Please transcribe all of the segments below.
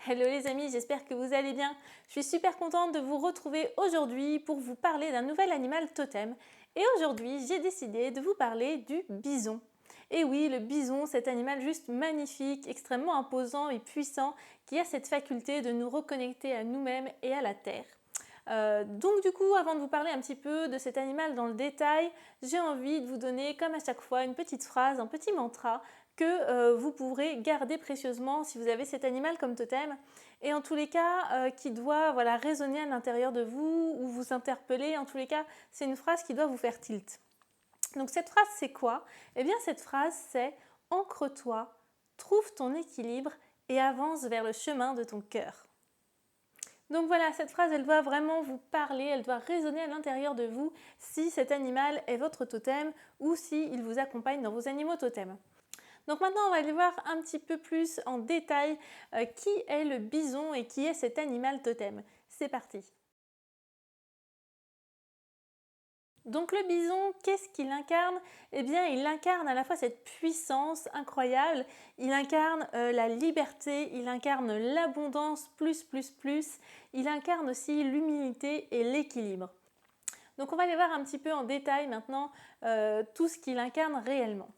Hello les amis, j'espère que vous allez bien. Je suis super contente de vous retrouver aujourd'hui pour vous parler d'un nouvel animal totem. Et aujourd'hui, j'ai décidé de vous parler du bison. Et oui, le bison, cet animal juste magnifique, extrêmement imposant et puissant, qui a cette faculté de nous reconnecter à nous-mêmes et à la terre. Donc du coup, avant de vous parler un petit peu de cet animal dans le détail, j'ai envie de vous donner, comme à chaque fois, une petite phrase, un petit mantra que vous pourrez garder précieusement si vous avez cet animal comme totem. Et en tous les cas, qui doit résonner à l'intérieur de vous ou vous interpeller. En tous les cas, c'est une phrase qui doit vous faire tilt. Donc cette phrase, c'est quoi? Eh bien, cette phrase, c'est « Ancre-toi, trouve ton équilibre et avance vers le chemin de ton cœur ». Donc voilà, cette phrase, elle doit vraiment vous parler, elle doit résonner à l'intérieur de vous si cet animal est votre totem ou s'il vous accompagne dans vos animaux totems. Donc maintenant, on va aller voir un petit peu plus en détail qui est le bison et qui est cet animal totem. C'est parti! Donc le bison, qu'est-ce qu'il incarne? Eh bien, il incarne à la fois cette puissance incroyable, il incarne la liberté, il incarne l'abondance plus, il incarne aussi l'humilité et l'équilibre. Donc on va aller voir un petit peu en détail maintenant tout ce qu'il incarne réellement.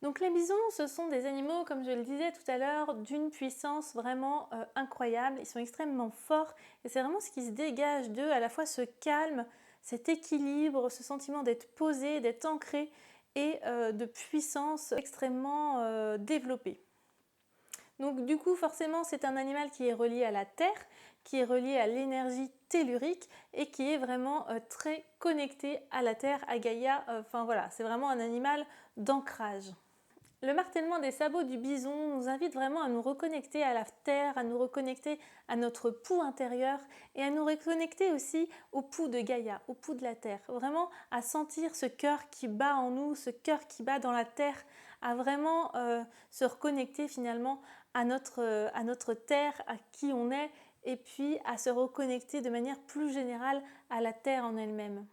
Donc les bisons, ce sont des animaux, comme je le disais tout à l'heure, d'une puissance vraiment incroyable. Ils sont extrêmement forts et c'est vraiment ce qui se dégage d'eux, à la fois ce calme, cet équilibre, ce sentiment d'être posé, d'être ancré et de puissance extrêmement développée. Donc du coup, forcément, c'est un animal qui est relié à la terre, qui est relié à l'énergie tellurique et qui est vraiment très connecté à la terre, à Gaïa. Enfin voilà, c'est vraiment un animal d'ancrage. Le martèlement des sabots du bison nous invite vraiment à nous reconnecter à la terre, à nous reconnecter à notre pouls intérieur et à nous reconnecter aussi au pouls de Gaïa, au pouls de la terre. Vraiment à sentir ce cœur qui bat en nous, ce cœur qui bat dans la terre, à vraiment se reconnecter finalement à notre terre, à qui on est, et puis à se reconnecter de manière plus générale à la terre en elle-même.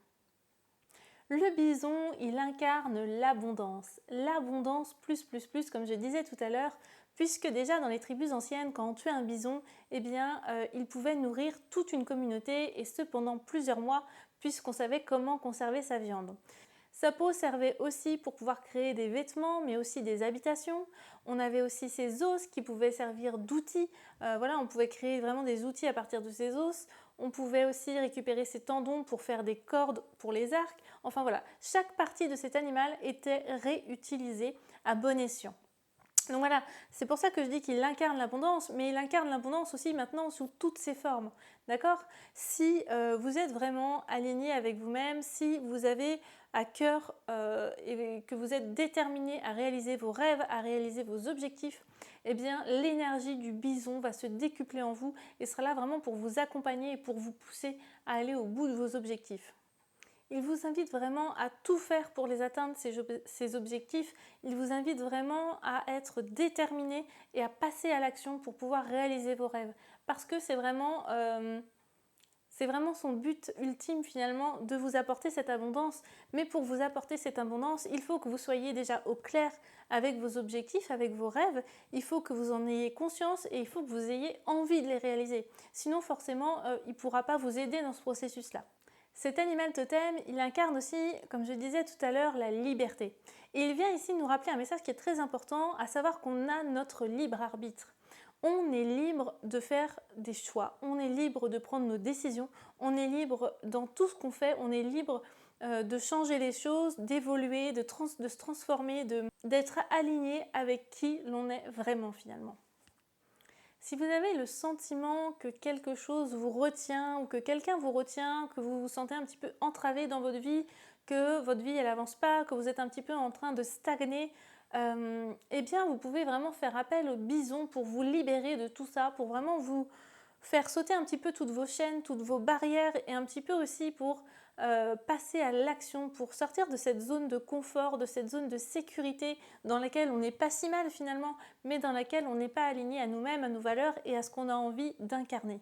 Le bison, il incarne l'abondance plus, comme je disais tout à l'heure, puisque déjà dans les tribus anciennes, quand on tuait un bison, eh bien, il pouvait nourrir toute une communauté, et ce pendant plusieurs mois, puisqu'on savait comment conserver sa viande. Sa peau servait aussi pour pouvoir créer des vêtements, mais aussi des habitations. On avait aussi ses os qui pouvaient servir d'outils. Voilà, on pouvait créer vraiment des outils à partir de ses os. On pouvait aussi récupérer ses tendons pour faire des cordes pour les arcs. Enfin voilà, chaque partie de cet animal était réutilisée à bon escient. Donc voilà, c'est pour ça que je dis qu'il incarne l'abondance, mais il incarne l'abondance aussi maintenant sous toutes ses formes. D'accord? Si vous êtes vraiment aligné avec vous-même, si vous avez à cœur et que vous êtes déterminé à réaliser vos rêves, à réaliser vos objectifs, eh bien l'énergie du bison va se décupler en vous et sera là vraiment pour vous accompagner et pour vous pousser à aller au bout de vos objectifs. Il vous invite vraiment à tout faire pour les atteindre, ces objectifs. Il vous invite vraiment à être déterminé et à passer à l'action pour pouvoir réaliser vos rêves. Parce que c'est vraiment son but ultime finalement de vous apporter cette abondance. Mais pour vous apporter cette abondance, il faut que vous soyez déjà au clair avec vos objectifs, avec vos rêves. Il faut que vous en ayez conscience et il faut que vous ayez envie de les réaliser. Sinon forcément, il ne pourra pas vous aider dans ce processus-là. Cet animal totem, il incarne aussi, comme je disais tout à l'heure, la liberté. Et il vient ici nous rappeler un message qui est très important, à savoir qu'on a notre libre arbitre. On est libre de faire des choix, on est libre de prendre nos décisions, on est libre dans tout ce qu'on fait, on est libre de changer les choses, d'évoluer, de se transformer, d'être aligné avec qui l'on est vraiment finalement. Si vous avez le sentiment que quelque chose vous retient ou que quelqu'un vous retient, que vous vous sentez un petit peu entravé dans votre vie, que votre vie elle n'avance pas, que vous êtes un petit peu en train de stagner, eh bien vous pouvez vraiment faire appel au bison pour vous libérer de tout ça, pour vraiment vous faire sauter un petit peu toutes vos chaînes, toutes vos barrières et un petit peu aussi pour passer à l'action, pour sortir de cette zone de confort, de cette zone de sécurité dans laquelle on n'est pas si mal finalement, mais dans laquelle on n'est pas aligné à nous-mêmes, à nos valeurs et à ce qu'on a envie d'incarner.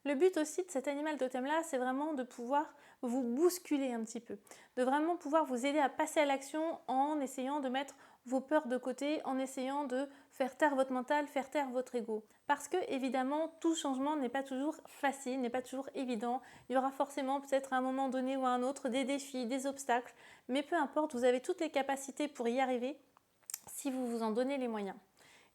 Le but aussi de cet animal totem-là, c'est vraiment de pouvoir vous bousculer un petit peu, de vraiment pouvoir vous aider à passer à l'action en essayant de mettre vos peurs de côté en essayant de faire taire votre mental, faire taire votre ego. Parce que évidemment, tout changement n'est pas toujours facile, n'est pas toujours évident. Il y aura forcément peut-être à un moment donné ou à un autre des défis, des obstacles, mais peu importe, vous avez toutes les capacités pour y arriver si vous vous en donnez les moyens.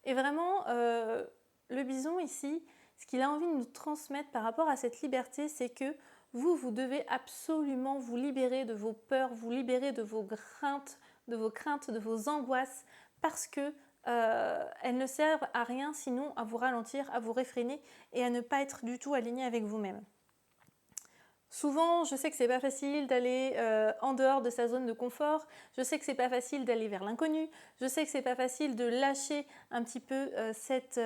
Et vraiment, le bison ici, ce qu'il a envie de nous transmettre par rapport à cette liberté, c'est que vous devez absolument vous libérer de vos peurs, vous libérer de vos craintes, de vos angoisses, parce que elles ne servent à rien sinon à vous ralentir, à vous réfréner et à ne pas être du tout aligné avec vous-même. Souvent, je sais que c'est pas facile d'aller en dehors de sa zone de confort, je sais que c'est pas facile d'aller vers l'inconnu, je sais que c'est pas facile de lâcher un petit peu cette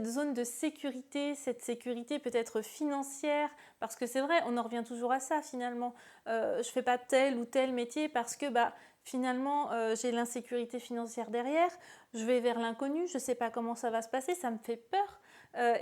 zone de sécurité, cette sécurité peut-être financière, parce que c'est vrai, on en revient toujours à ça finalement. Je fais pas tel ou tel métier parce que finalement j'ai l'insécurité financière derrière, je vais vers l'inconnu, je sais pas comment ça va se passer, ça me fait peur.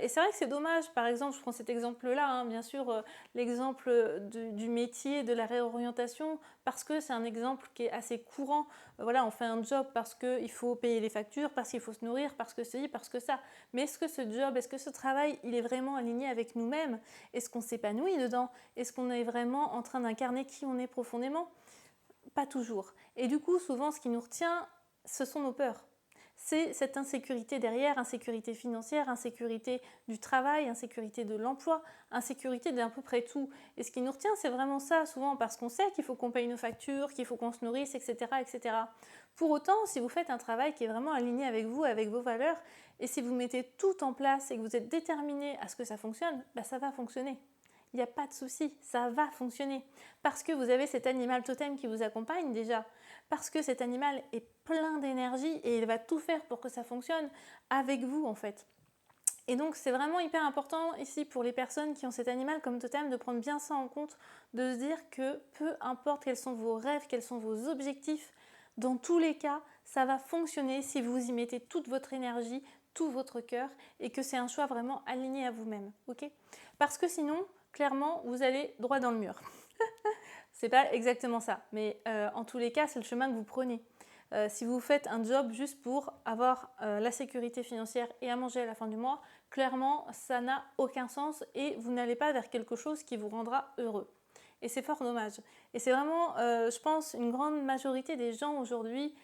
Et c'est vrai que c'est dommage, par exemple, je prends cet exemple-là, hein, bien sûr, l'exemple du métier, de la réorientation, parce que c'est un exemple qui est assez courant. Voilà, on fait un job parce qu'il faut payer les factures, parce qu'il faut se nourrir, parce que ceci, parce que ça. Mais est-ce que ce job, est-ce que ce travail, il est vraiment aligné avec nous-mêmes? Est-ce qu'on s'épanouit dedans? Est-ce qu'on est vraiment en train d'incarner qui on est profondément? Pas toujours. Et du coup, souvent, ce qui nous retient, ce sont nos peurs. C'est cette insécurité derrière, insécurité financière, insécurité du travail, insécurité de l'emploi, insécurité d'à peu près tout. Et ce qui nous retient, c'est vraiment ça, souvent parce qu'on sait qu'il faut qu'on paye nos factures, qu'il faut qu'on se nourrisse, etc., etc. Pour autant, si vous faites un travail qui est vraiment aligné avec vous, avec vos valeurs, et si vous mettez tout en place et que vous êtes déterminé à ce que ça fonctionne, ça va fonctionner. Il n'y a pas de souci, ça va fonctionner. Parce que vous avez cet animal totem qui vous accompagne déjà. Parce que cet animal est plein d'énergie et il va tout faire pour que ça fonctionne avec vous en fait. Et donc c'est vraiment hyper important ici pour les personnes qui ont cet animal comme totem de prendre bien ça en compte, de se dire que peu importe quels sont vos rêves, quels sont vos objectifs, dans tous les cas, ça va fonctionner si vous y mettez toute votre énergie, tout votre cœur et que c'est un choix vraiment aligné à vous-même. Okay ? Parce que sinon, clairement, vous allez droit dans le mur. C'est pas exactement ça, mais en tous les cas, c'est le chemin que vous prenez. Si vous faites un job juste pour avoir la sécurité financière et à manger à la fin du mois, clairement, ça n'a aucun sens et vous n'allez pas vers quelque chose qui vous rendra heureux. Et c'est fort dommage. Et c'est vraiment, je pense, une grande majorité des gens aujourd'hui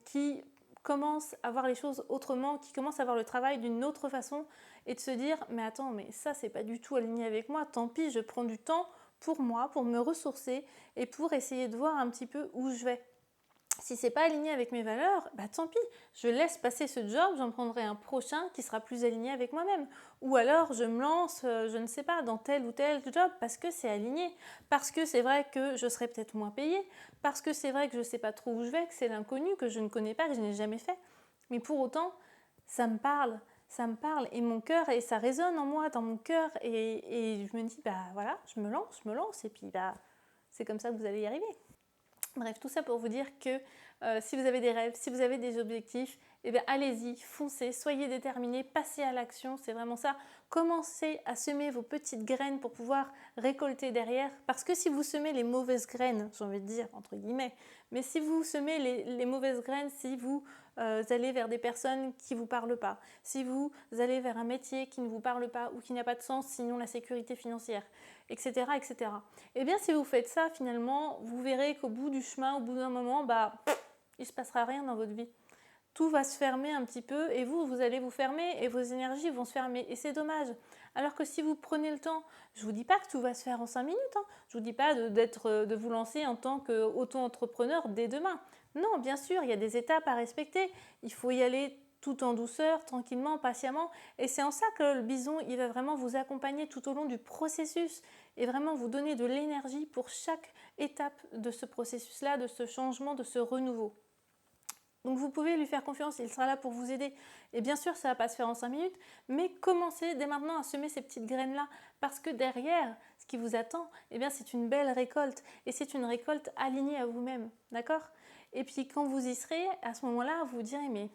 qui commencent à voir les choses autrement, qui commencent à voir le travail d'une autre façon et de se dire « mais attends, mais ça, c'est pas du tout aligné avec moi, tant pis, je prends du temps pour moi, pour me ressourcer et pour essayer de voir un petit peu où je vais. » Si c'est pas aligné avec mes valeurs, tant pis, je laisse passer ce job, j'en prendrai un prochain qui sera plus aligné avec moi-même. Ou alors je me lance, je ne sais pas, dans tel ou tel job parce que c'est aligné, parce que c'est vrai que je serai peut-être moins payée, parce que c'est vrai que je ne sais pas trop où je vais, que c'est l'inconnu, que je ne connais pas, que je n'ai jamais fait. Mais pour autant, ça me parle et mon cœur, et ça résonne en moi, dans mon cœur, et je me dis, voilà, je me lance, et puis c'est comme ça que vous allez y arriver. Bref, tout ça pour vous dire que si vous avez des rêves, si vous avez des objectifs, allez-y, foncez, soyez déterminés, passez à l'action, c'est vraiment ça. Commencez à semer vos petites graines pour pouvoir récolter derrière. Parce que si vous semez les mauvaises graines, j'ai envie de dire, entre guillemets, mais si vous semez les mauvaises graines, si vous allez vers des personnes qui ne vous parlent pas, si vous allez vers un métier qui ne vous parle pas ou qui n'a pas de sens, sinon la sécurité financière, etc., etc. Eh bien, si vous faites ça, finalement, vous verrez qu'au bout du chemin, au bout d'un moment, il ne se passera rien dans votre vie. Tout va se fermer un petit peu et vous allez vous fermer et vos énergies vont se fermer. Et c'est dommage. Alors que si vous prenez le temps, je ne vous dis pas que tout va se faire en 5 minutes. Je ne vous dis pas de vous lancer en tant qu'auto-entrepreneur dès demain. Non, bien sûr, il y a des étapes à respecter. Il faut y aller tout en douceur, tranquillement, patiemment. Et c'est en ça que le bison, il va vraiment vous accompagner tout au long du processus et vraiment vous donner de l'énergie pour chaque étape de ce processus-là, de ce changement, de ce renouveau. Donc vous pouvez lui faire confiance, il sera là pour vous aider. Et bien sûr, ça ne va pas se faire en 5 minutes, mais commencez dès maintenant à semer ces petites graines-là, parce que derrière, ce qui vous attend, c'est une belle récolte, et c'est une récolte alignée à vous-même, d'accord ? Et puis quand vous y serez, à ce moment-là, vous vous direz, mais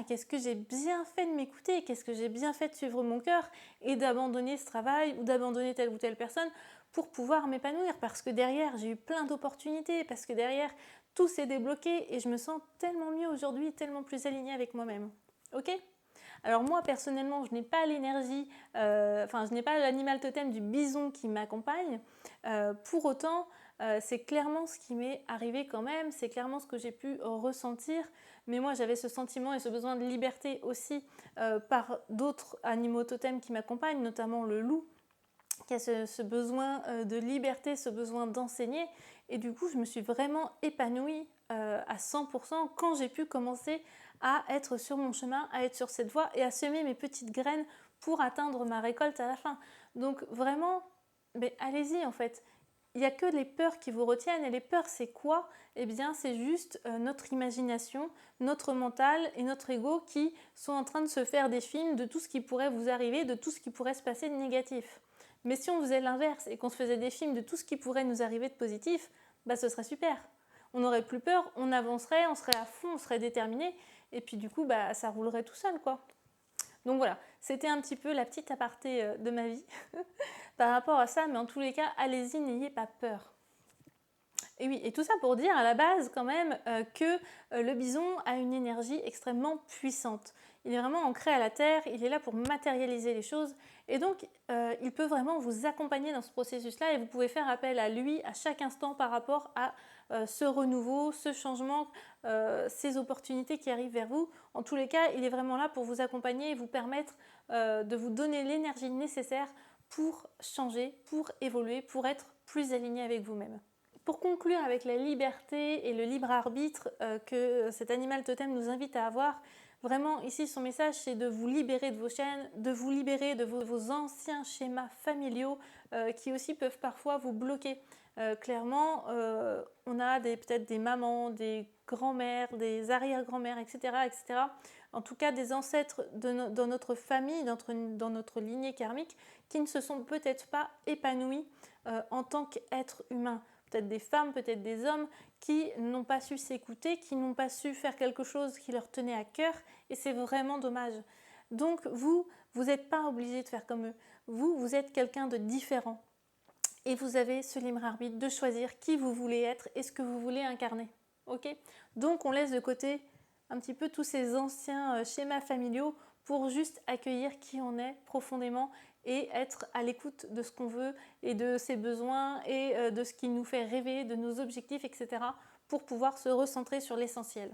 qu'est-ce que j'ai bien fait de m'écouter, qu'est-ce que j'ai bien fait de suivre mon cœur, et d'abandonner ce travail, ou d'abandonner telle ou telle personne, pour pouvoir m'épanouir, parce que derrière, j'ai eu plein d'opportunités, parce que derrière, tout s'est débloqué et je me sens tellement mieux aujourd'hui, tellement plus alignée avec moi-même. Ok? Alors moi personnellement, je n'ai pas l'énergie, je n'ai pas l'animal totem du bison qui m'accompagne. Pour autant, c'est clairement ce qui m'est arrivé quand même, c'est clairement ce que j'ai pu ressentir. Mais moi j'avais ce sentiment et ce besoin de liberté aussi par d'autres animaux totems qui m'accompagnent, notamment le loup, qui a ce besoin de liberté, ce besoin d'enseigner. Et du coup, je me suis vraiment épanouie à 100% quand j'ai pu commencer à être sur mon chemin, à être sur cette voie et à semer mes petites graines pour atteindre ma récolte à la fin. Donc vraiment, allez-y en fait. Il n'y a que les peurs qui vous retiennent. Et les peurs, c'est quoi? Eh bien, c'est juste notre imagination, notre mental et notre ego qui sont en train de se faire des films de tout ce qui pourrait vous arriver, de tout ce qui pourrait se passer de négatif. Mais si on faisait l'inverse et qu'on se faisait des films de tout ce qui pourrait nous arriver de positif, ce serait super. On n'aurait plus peur, on avancerait, on serait à fond, on serait déterminé. Et puis du coup, ça roulerait tout seul, quoi. Donc voilà, c'était un petit peu la petite aparté de ma vie par rapport à ça, mais en tous les cas, allez-y, n'ayez pas peur. Et oui, et tout ça pour dire à la base quand même que le bison a une énergie extrêmement puissante. Il est vraiment ancré à la terre, il est là pour matérialiser les choses et donc il peut vraiment vous accompagner dans ce processus-là et vous pouvez faire appel à lui à chaque instant par rapport à ce renouveau, ce changement, ces opportunités qui arrivent vers vous. En tous les cas, il est vraiment là pour vous accompagner et vous permettre de vous donner l'énergie nécessaire pour changer, pour évoluer, pour être plus aligné avec vous-même. Pour conclure avec la liberté et le libre arbitre que cet animal totem nous invite à avoir, vraiment ici son message c'est de vous libérer de vos chaînes, de vous libérer de vos anciens schémas familiaux qui aussi peuvent parfois vous bloquer. Clairement, on a peut-être des mamans, des grands-mères, des arrière-grands-mères, etc., etc. En tout cas des ancêtres dans notre famille, dans notre lignée karmique, qui ne se sont peut-être pas épanouis en tant qu'êtres humains. Peut-être des femmes, peut-être des hommes qui n'ont pas su s'écouter, qui n'ont pas su faire quelque chose qui leur tenait à cœur et c'est vraiment dommage. Donc vous n'êtes pas obligé de faire comme eux. Vous êtes quelqu'un de différent et vous avez ce libre arbitre de choisir qui vous voulez être et ce que vous voulez incarner. Ok? Donc on laisse de côté un petit peu tous ces anciens schémas familiaux pour juste accueillir qui on est profondément et être à l'écoute de ce qu'on veut et de ses besoins et de ce qui nous fait rêver, de nos objectifs, etc. pour pouvoir se recentrer sur l'essentiel.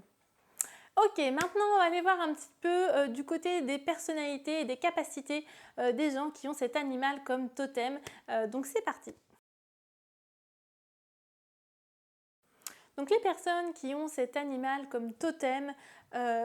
Ok, maintenant on va aller voir un petit peu du côté des personnalités et des capacités des gens qui ont cet animal comme totem. Donc c'est parti. Donc les personnes qui ont cet animal comme totem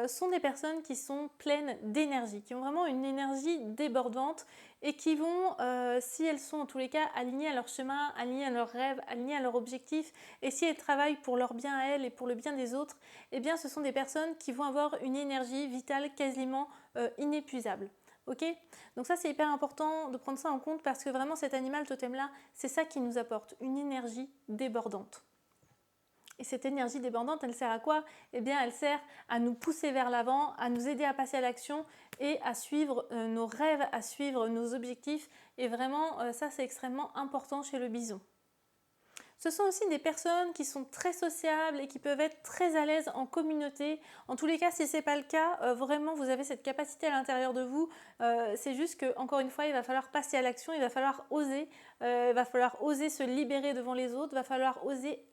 sont des personnes qui sont pleines d'énergie, qui ont vraiment une énergie débordante et qui vont, si elles sont en tous les cas alignées à leur chemin, alignées à leurs rêves, alignées à leurs objectifs et si elles travaillent pour leur bien à elles et pour le bien des autres, eh bien ce sont des personnes qui vont avoir une énergie vitale quasiment inépuisable. Ok? Donc ça c'est hyper important de prendre ça en compte parce que vraiment cet animal totem là, c'est ça qui nous apporte une énergie débordante. Et cette énergie débordante, elle sert à quoi? Eh bien, elle sert à nous pousser vers l'avant, à nous aider à passer à l'action et à suivre nos rêves, à suivre nos objectifs. Et vraiment, ça, c'est extrêmement important chez le bison. Ce sont aussi des personnes qui sont très sociables et qui peuvent être très à l'aise en communauté. En tous les cas, si ce n'est pas le cas, vraiment, vous avez cette capacité à l'intérieur de vous. C'est juste qu'encore une fois, il va falloir passer à l'action, il va falloir oser se libérer devant les autres, il va falloir oser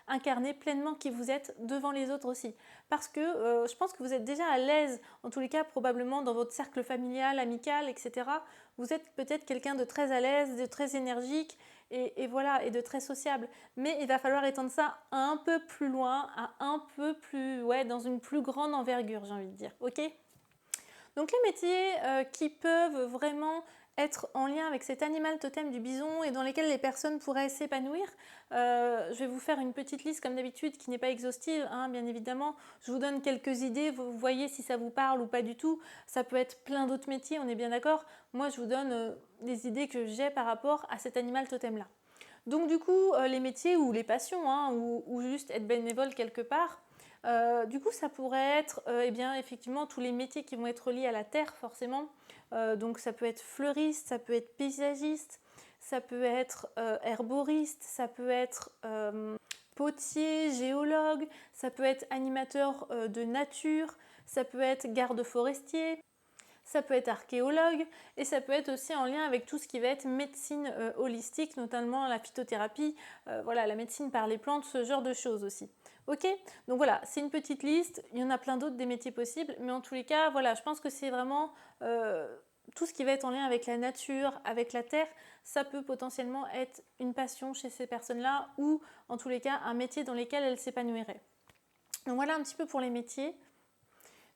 incarner pleinement qui vous êtes devant les autres aussi. Parce que je pense que vous êtes déjà à l'aise, en tous les cas probablement dans votre cercle familial, amical, etc. Vous êtes peut-être quelqu'un de très à l'aise, de très énergique et voilà, et de très sociable. Mais il va falloir étendre ça un peu plus loin, dans une plus grande envergure, j'ai envie de dire. Ok ? Donc les métiers qui peuvent vraiment être en lien avec cet animal totem du bison et dans lesquels les personnes pourraient s'épanouir. Je vais vous faire une petite liste comme d'habitude qui n'est pas exhaustive, hein, bien évidemment. Je vous donne quelques idées, vous voyez si ça vous parle ou pas du tout. Ça peut être plein d'autres métiers, on est bien d'accord. Moi, je vous donne des idées que j'ai par rapport à cet animal totem-là. Donc du coup, les métiers ou les passions, hein, ou juste être bénévole quelque part, du coup, ça pourrait être effectivement tous les métiers qui vont être liés à la terre, forcément. Donc ça peut être fleuriste, ça peut être paysagiste, ça peut être herboriste, ça peut être potier, géologue, ça peut être animateur de nature, ça peut être garde forestier, ça peut être archéologue et ça peut être aussi en lien avec tout ce qui va être médecine holistique, notamment la phytothérapie, voilà, la médecine par les plantes, ce genre de choses aussi. Ok, donc voilà, c'est une petite liste, il y en a plein d'autres des métiers possibles, mais en tous les cas, voilà, je pense que c'est vraiment tout ce qui va être en lien avec la nature, avec la terre, ça peut potentiellement être une passion chez ces personnes-là ou en tous les cas un métier dans lequel elles s'épanouiraient. Donc voilà un petit peu pour les métiers.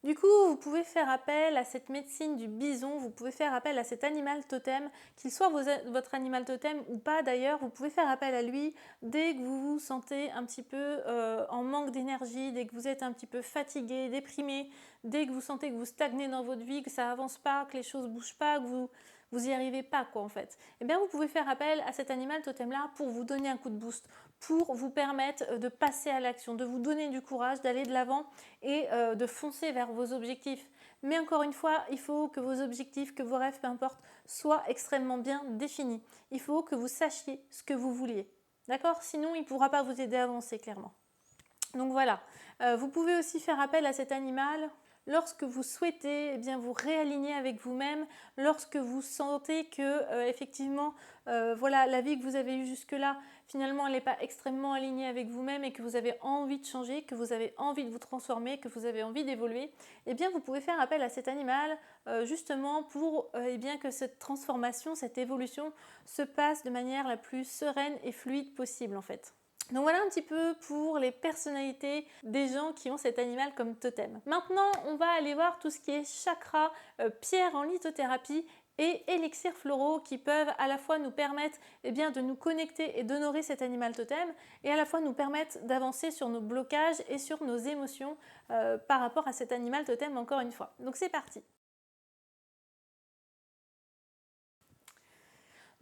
Du coup, vous pouvez faire appel à cette médecine du bison, vous pouvez faire appel à cet animal totem, qu'il soit votre animal totem ou pas d'ailleurs, vous pouvez faire appel à lui dès que vous vous sentez un petit peu en manque d'énergie, dès que vous êtes un petit peu fatigué, déprimé, dès que vous sentez que vous stagnez dans votre vie, que ça avance pas, que les choses ne bougent pas, que vous n'y arrivez pas quoi en fait. Eh bien vous pouvez faire appel à cet animal totem là pour vous donner un coup de boost, pour vous permettre de passer à l'action, de vous donner du courage, d'aller de l'avant et de foncer vers vos objectifs. Mais encore une fois, il faut que vos objectifs, que vos rêves, peu importe, soient extrêmement bien définis. Il faut que vous sachiez ce que vous vouliez. D'accord? Sinon, il ne pourra pas vous aider à avancer clairement. Donc voilà, vous pouvez aussi faire appel à cet animal lorsque vous souhaitez eh bien, vous réaligner avec vous-même, lorsque vous sentez que effectivement voilà, la vie que vous avez eue jusque-là, finalement elle n'est pas extrêmement alignée avec vous-même et que vous avez envie de changer, que vous avez envie de vous transformer, que vous avez envie d'évoluer, eh bien vous pouvez faire appel à cet animal justement pour eh bien, que cette transformation, cette évolution se passe de manière la plus sereine et fluide possible en fait. Donc voilà un petit peu pour les personnalités des gens qui ont cet animal comme totem. Maintenant, on va aller voir tout ce qui est chakra, pierre en lithothérapie et élixirs floraux qui peuvent à la fois nous permettre eh bien, de nous connecter et d'honorer cet animal totem et à la fois nous permettre d'avancer sur nos blocages et sur nos émotions par rapport à cet animal totem encore une fois. Donc c'est parti.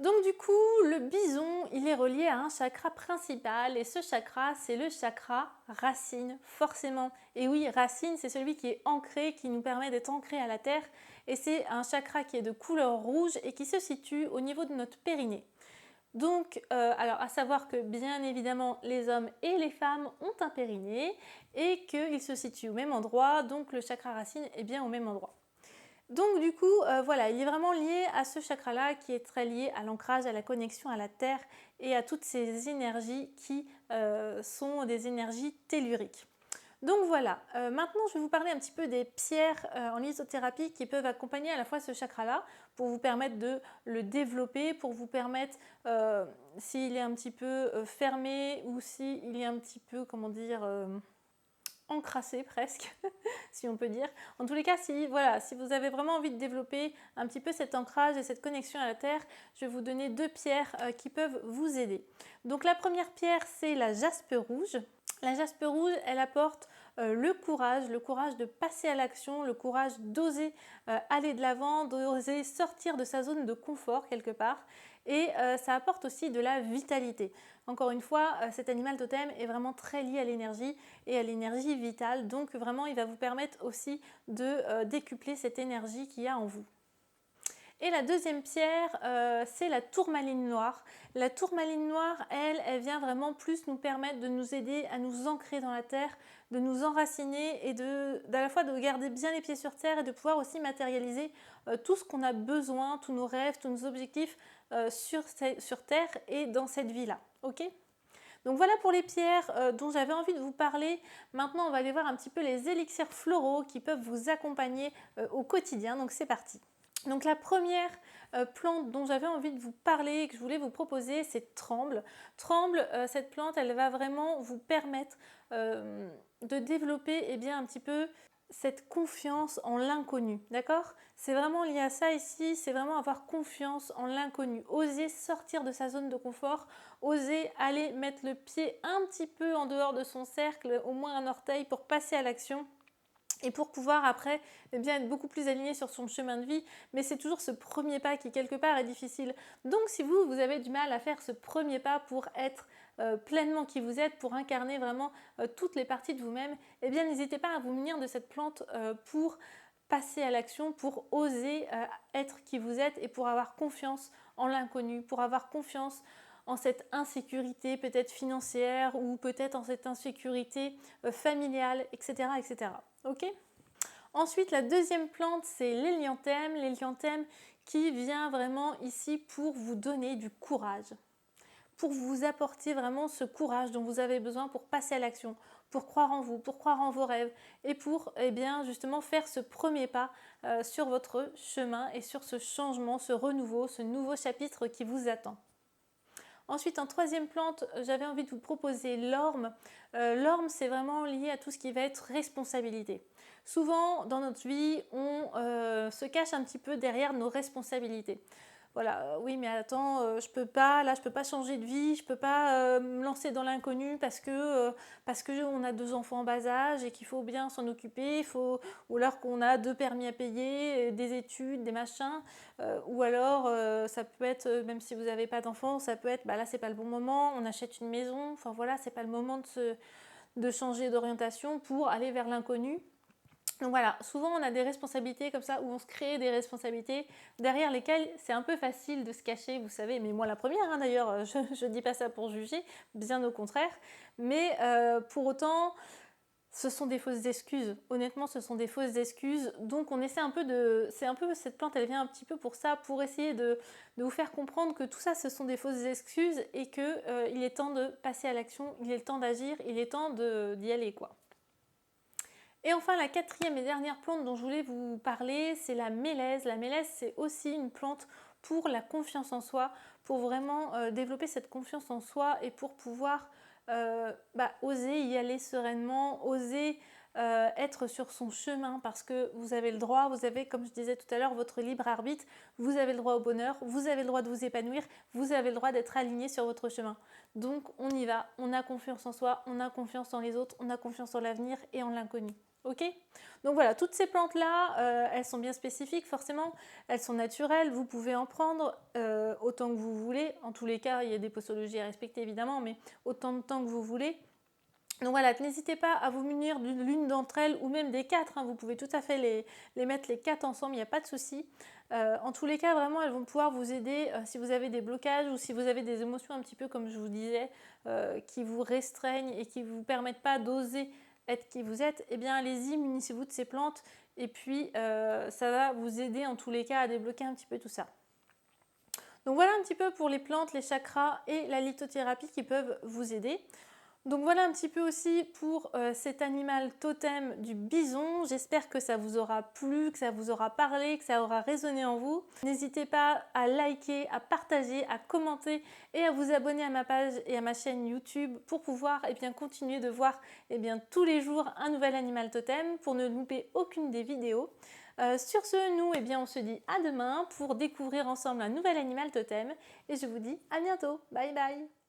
Donc du coup, le bison, il est relié à un chakra principal et ce chakra, c'est le chakra racine, forcément. Et oui, racine, c'est celui qui est ancré, qui nous permet d'être ancré à la terre et c'est un chakra qui est de couleur rouge et qui se situe au niveau de notre périnée. Donc, alors à savoir que bien évidemment, les hommes et les femmes ont un périnée et qu'il se situe au même endroit, donc le chakra racine est bien au même endroit. Donc du coup, voilà, il est vraiment lié à ce chakra-là qui est très lié à l'ancrage, à la connexion à la terre et à toutes ces énergies qui sont des énergies telluriques. Donc voilà, maintenant je vais vous parler un petit peu des pierres en lithothérapie qui peuvent accompagner à la fois ce chakra-là pour vous permettre de le développer, pour vous permettre, s'il est un petit peu fermé ou s'il est un petit peu, comment dire, encrassé presque, si on peut dire. En tous les cas, si vous avez vraiment envie de développer un petit peu cet ancrage et cette connexion à la terre, je vais vous donner deux pierres qui peuvent vous aider. Donc la première pierre, c'est la jaspe rouge. La jaspe rouge, elle apporte le courage de passer à l'action, le courage d'oser aller de l'avant, d'oser sortir de sa zone de confort quelque part. Et ça apporte aussi de la vitalité. Encore une fois, cet animal totem est vraiment très lié à l'énergie et à l'énergie vitale. Donc vraiment, il va vous permettre aussi de décupler cette énergie qu'il y a en vous. Et la deuxième pierre, c'est la tourmaline noire. La tourmaline noire, elle vient vraiment plus nous permettre de nous aider à nous ancrer dans la terre, de nous enraciner et à la fois de garder bien les pieds sur terre et de pouvoir aussi matérialiser tout ce qu'on a besoin, tous nos rêves, tous nos objectifs sur terre et dans cette vie-là. Ok ? Donc voilà pour les pierres dont j'avais envie de vous parler. Maintenant, on va aller voir un petit peu les élixirs floraux qui peuvent vous accompagner au quotidien. Donc c'est parti. Donc la première plante dont j'avais envie de vous parler et que je voulais vous proposer, c'est Tremble. Tremble, cette plante, elle va vraiment vous permettre de développer un petit peu cette confiance en l'inconnu, d'accord? C'est vraiment lié à ça ici, c'est vraiment avoir confiance en l'inconnu, oser sortir de sa zone de confort, oser aller mettre le pied un petit peu en dehors de son cercle, au moins un orteil pour passer à l'action. Et pour pouvoir après être beaucoup plus aligné sur son chemin de vie, mais c'est toujours ce premier pas qui quelque part est difficile. Donc si vous avez du mal à faire ce premier pas pour être pleinement qui vous êtes, pour incarner vraiment toutes les parties de vous-même, eh bien n'hésitez pas à vous munir de cette plante pour passer à l'action, pour oser être qui vous êtes et pour avoir confiance en l'inconnu, pour avoir confiance en cette insécurité peut-être financière ou peut-être en cette insécurité familiale, etc., etc. Ok? Ensuite, la deuxième plante, c'est l'hélianthème. L'hélianthème qui vient vraiment ici pour vous donner du courage, pour vous apporter vraiment ce courage dont vous avez besoin pour passer à l'action, pour croire en vous, pour croire en vos rêves et pour justement faire ce premier pas sur votre chemin et sur ce changement, ce renouveau, ce nouveau chapitre qui vous attend. Ensuite, en troisième plante, j'avais envie de vous proposer l'orme. L'orme, c'est vraiment lié à tout ce qui va être responsabilité. Souvent, dans notre vie, on se cache un petit peu derrière nos responsabilités. Voilà, oui, mais attends, je peux pas changer de vie, je peux pas me lancer dans l'inconnu parce que on a 2 enfants en bas âge et qu'il faut bien s'en occuper, ou alors qu'on a 2 permis à payer, des études, des machins, ou alors ça peut être, même si vous n'avez pas d'enfants, ça peut être, bah là c'est pas le bon moment, on achète une maison, enfin voilà, c'est pas le moment de changer d'orientation pour aller vers l'inconnu. Donc voilà, souvent on a des responsabilités comme ça, où on se crée des responsabilités derrière lesquelles c'est un peu facile de se cacher, vous savez, mais moi la première hein, d'ailleurs, je ne dis pas ça pour juger, bien au contraire, mais pour autant, ce sont des fausses excuses, honnêtement ce sont des fausses excuses, donc on essaie un peu cette plante elle vient un petit peu pour ça, pour essayer de vous faire comprendre que tout ça ce sont des fausses excuses et qu'il est temps de passer à l'action, il est le temps d'agir, il est temps d'y aller quoi. Et enfin, la quatrième et dernière plante dont je voulais vous parler, c'est la mélèze. La mélèze, c'est aussi une plante pour la confiance en soi, pour vraiment développer cette confiance en soi et pour pouvoir oser y aller sereinement, oser être sur son chemin parce que vous avez le droit, vous avez, comme je disais tout à l'heure, votre libre arbitre, vous avez le droit au bonheur, vous avez le droit de vous épanouir, vous avez le droit d'être aligné sur votre chemin. Donc on y va, on a confiance en soi, on a confiance en les autres, on a confiance en l'avenir et en l'inconnu. Ok? Donc voilà, toutes ces plantes-là, elles sont bien spécifiques forcément, elles sont naturelles, vous pouvez en prendre autant que vous voulez. En tous les cas, il y a des posologies à respecter évidemment, mais autant de temps que vous voulez. Donc voilà, n'hésitez pas à vous munir d'une l'une d'entre elles ou même des 4, hein, vous pouvez tout à fait les mettre les 4 ensemble, il n'y a pas de souci. En tous les cas, vraiment, elles vont pouvoir vous aider si vous avez des blocages ou si vous avez des émotions un petit peu, comme je vous disais, qui vous restreignent et qui ne vous permettent pas d'oser être qui vous êtes, eh bien allez-y, munissez-vous de ces plantes et puis ça va vous aider en tous les cas à débloquer un petit peu tout ça. Donc voilà un petit peu pour les plantes, les chakras et la lithothérapie qui peuvent vous aider. Donc voilà un petit peu aussi pour cet animal totem du bison. J'espère que ça vous aura plu, que ça vous aura parlé, que ça aura résonné en vous. N'hésitez pas à liker, à partager, à commenter et à vous abonner à ma page et à ma chaîne YouTube pour pouvoir continuer de voir tous les jours un nouvel animal totem pour ne louper aucune des vidéos. Sur ce, nous, on se dit à demain pour découvrir ensemble un nouvel animal totem et je vous dis à bientôt. Bye bye!